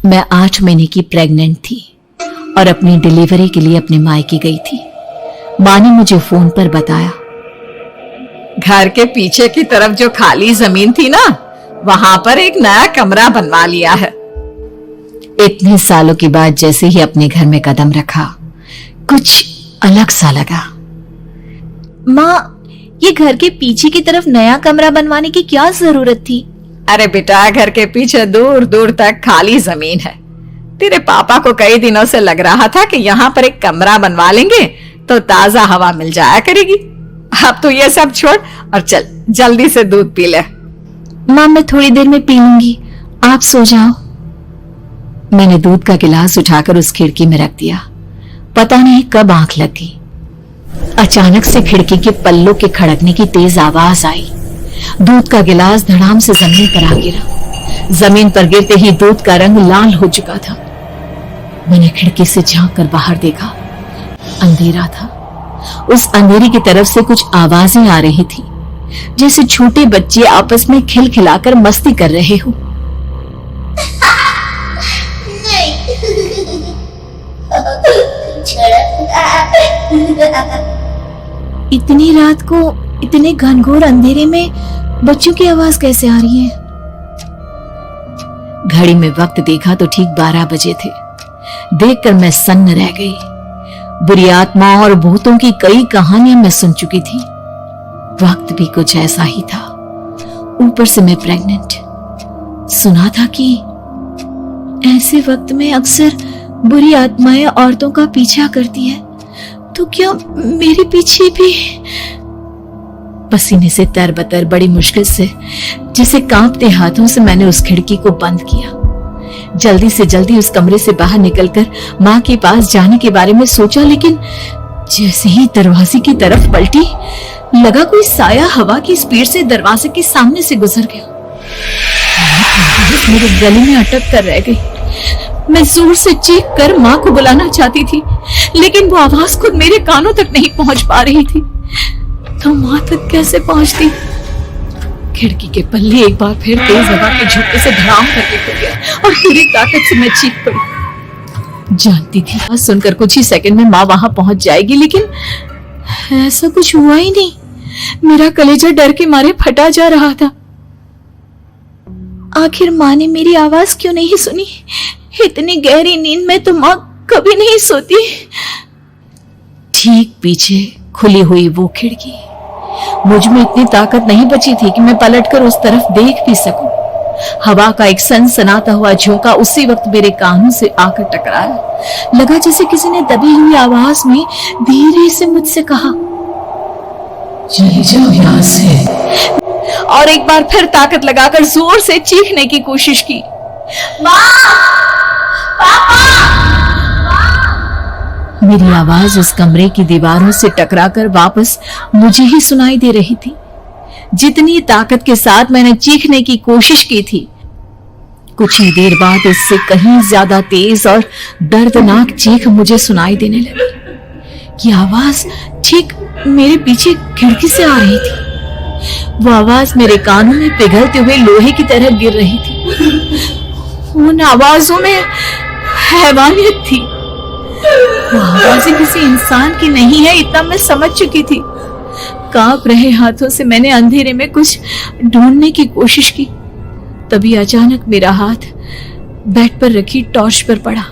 मैं 8 महीने की प्रेग्नेंट थी और अपनी डिलीवरी के लिए अपने मायके गई थी। माँ ने मुझे फोन पर बताया, घर के पीछे की तरफ जो खाली जमीन थी ना, वहां पर एक नया कमरा बनवा लिया है। इतने सालों के बाद जैसे ही अपने घर में कदम रखा, कुछ अलग सा लगा। माँ, ये घर के पीछे की तरफ नया कमरा बनवाने की क्या जरूरत थी? अरे बेटा, घर के पीछे दूर दूर तक खाली जमीन है। तेरे पापा को कई दिनों से लग रहा था कि यहाँ पर एक कमरा बनवा लेंगे तो ताजा हवा मिल जाया करेगी। अब तो ये सब छोड़ और चल जल्दी से दूध पी ले। माँ, मैं थोड़ी देर में पी लूंगी, आप सो जाओ। मैंने दूध का गिलास उठाकर उस खिड़की में रख दिया। पता नहीं कब आंख लग गई। अचानक से खिड़की के पल्लों के खड़कने की तेज आवाज आई। दूध का गिलास धड़ाम से जमीन पर आ गिरा। जमीन पर गिरते ही दूध का रंग लाल हो चुका था। मैंने खिड़की से झांक कर बाहर देखा। अंधेरा था। उस अंधेरे की तरफ से कुछ आवाजें आ रही थी, जैसे छोटे बच्चे आपस में खिलखिलाकर मस्ती कर रहे हो। इतनी रात को इतने घनघोर अंधेरे में बच्चों की आवाज कैसे आ रही है? घड़ी में वक्त देखा तो ठीक 12 बजे थे। देखकर मैं सन्न रह गई। बुरी आत्मा और भूतों की कई कहानियां मैं सुन चुकी थी। वक्त भी कुछ ऐसा ही था। ऊपर से मैं प्रेग्नेंट। सुना था कि ऐसे वक्त में अक्सर बुरी आत्माएं औरतों का पीछा करती है, तो क्या मेरे पीछे भी? पसीने से तरबतर बड़ी मुश्किल से, जैसे कांपते हाथों से मैंने उस खिड़की को बंद किया। जल्दी से जल्दी उस कमरे से बाहर निकलकर माँ के पास जाने के बारे में सोचा, लेकिन जैसे ही दरवाजे की तरफ पलटी, लगा कोई साया हवा की स्पीड से दरवाजे के सामने से गुजर गया। मेरे गले में अटक कर रह गई। मैं जोर से चीख कर माँ को बुलाना चाहती थी, लेकिन वो आवाज खुद मेरे कानों तक नहीं पहुंच पा रही थी। तो माँ तक कैसे पहुंचती? खिड़की के पल्ले एक बार फिर तेज हवा के झोंके से धड़ाम करके खुल गया और पूरी ताकत से मैं चीख पड़ी। जानती थी आवाज सुनकर कुछ ही सेकंड में माँ वहां पहुंच जाएगी, लेकिन ऐसा कुछ हुआ ही नहीं। मेरा कलेजा डर के मारे फटा जा रहा था। आखिर माँ ने मेरी आवाज क्यों नहीं सुनी? इतनी गहरी नींद में तो माँ कभी नहीं सोती। ठीक पीछे खुली हुई वो खिड़की। मुझ में इतनी ताकत नहीं बची थी कि मैं पलटकर उस तरफ देख भी सकूं। हवा का एक सनसनाता हुआ झोंका उसी वक्त मेरे कानों से आकर टकराया। लगा जैसे किसी ने दबी हुई आवाज में धीरे से मुझसे कहा, चली जाओ यहां से। और एक बार फिर ताकत लगाकर जोर से चीखने की कोशिश की, माँ! मेरी आवाज उस कमरे की दीवारों से टकराकर वापस मुझे ही सुनाई दे रही थी। जितनी ताकत के साथ मैंने चीखने की कोशिश की थी, कुछ ही देर बाद इससे कहीं ज्यादा तेज और दर्दनाक चीख मुझे सुनाई देने लगी। ये आवाज ठीक मेरे पीछे खिड़की से आ रही थी। वो आवाज मेरे कानों में पिघलते हुए लोहे की तरह गिर रही थी। उन आवाजों में हैवानियत थी। वो आवाजें किसी इंसान की नहीं है, इतना मैं समझ चुकी थी। कांप रहे हाथों से मैंने अंधेरे में कुछ ढूंढने की कोशिश की। तभी अचानक मेरा हाथ बेड पर रखी टॉर्च पर पड़ा।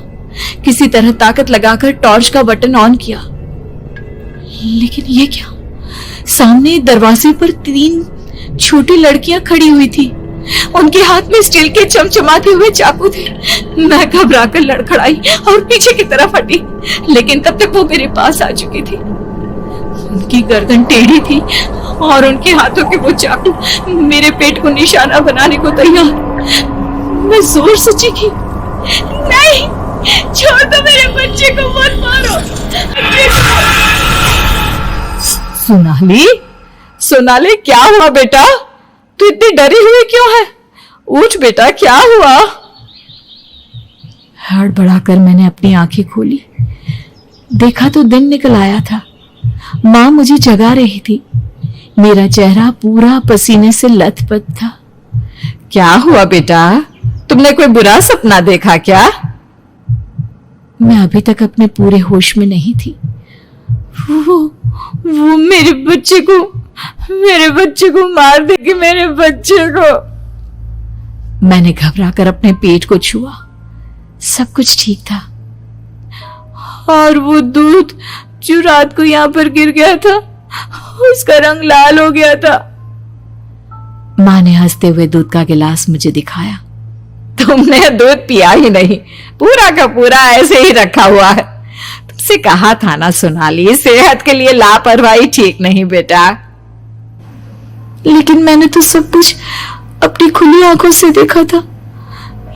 किसी तरह ताकत लगाकर टॉर्च का बटन ऑन किया, लेकिन ये क्या? सामने दरवाजे पर 3 छोटी लड़कियां खड़ी हुई थी। उनके हाथ में स्टील के चमचमाते हुए चाकू थे। मैं घबराकर लड़खड़ाई और पीछे की तरफ हटी, लेकिन तब तक वो मेरे पास आ चुकी थी। उनकी गर्दन टेढ़ी थी और उनके हाथों के वो चाकू मेरे पेट को निशाना बनाने को तैयार। मैं जोर से चीखी, नहीं, छोड़ दो मेरे बच्चे को, मत मारो। सोनाली, सोनाली, क्या हुआ बेटा? तू इतनी डरी हुई क्यों है? उठ बेटा, क्या हुआ? हड़बड़ाकर मैंने अपनी आंखें खोली। देखा तो दिन निकल आया था। माँ मुझे जगा रही थी। मेरा चेहरा पूरा पसीने से लथपथ था। क्या हुआ बेटा? तुमने कोई बुरा सपना देखा क्या? मैं अभी तक अपने पूरे होश में नहीं थी। वो मेरे बच्चे को मार देगी, मेरे बच्चे को। मैंने घबराकर अपने पेट को छुआ। सब कुछ ठीक था। और वो दूध जो रात को यहाँ पर गिर गया था, उसका रंग लाल हो गया था। माँ ने हंसते हुए दूध का गिलास मुझे दिखाया। तुमने दूध पिया ही नहीं, पूरा का पूरा ऐसे ही रखा हुआ है। तुमसे कहा था ना सोनाली, सेहत के लिए लापरवाही ठीक नहीं बेटा। लेकिन मैंने तो सब कुछ अपनी खुली आंखों से देखा था।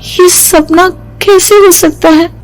ये सपना कैसे हो सकता है?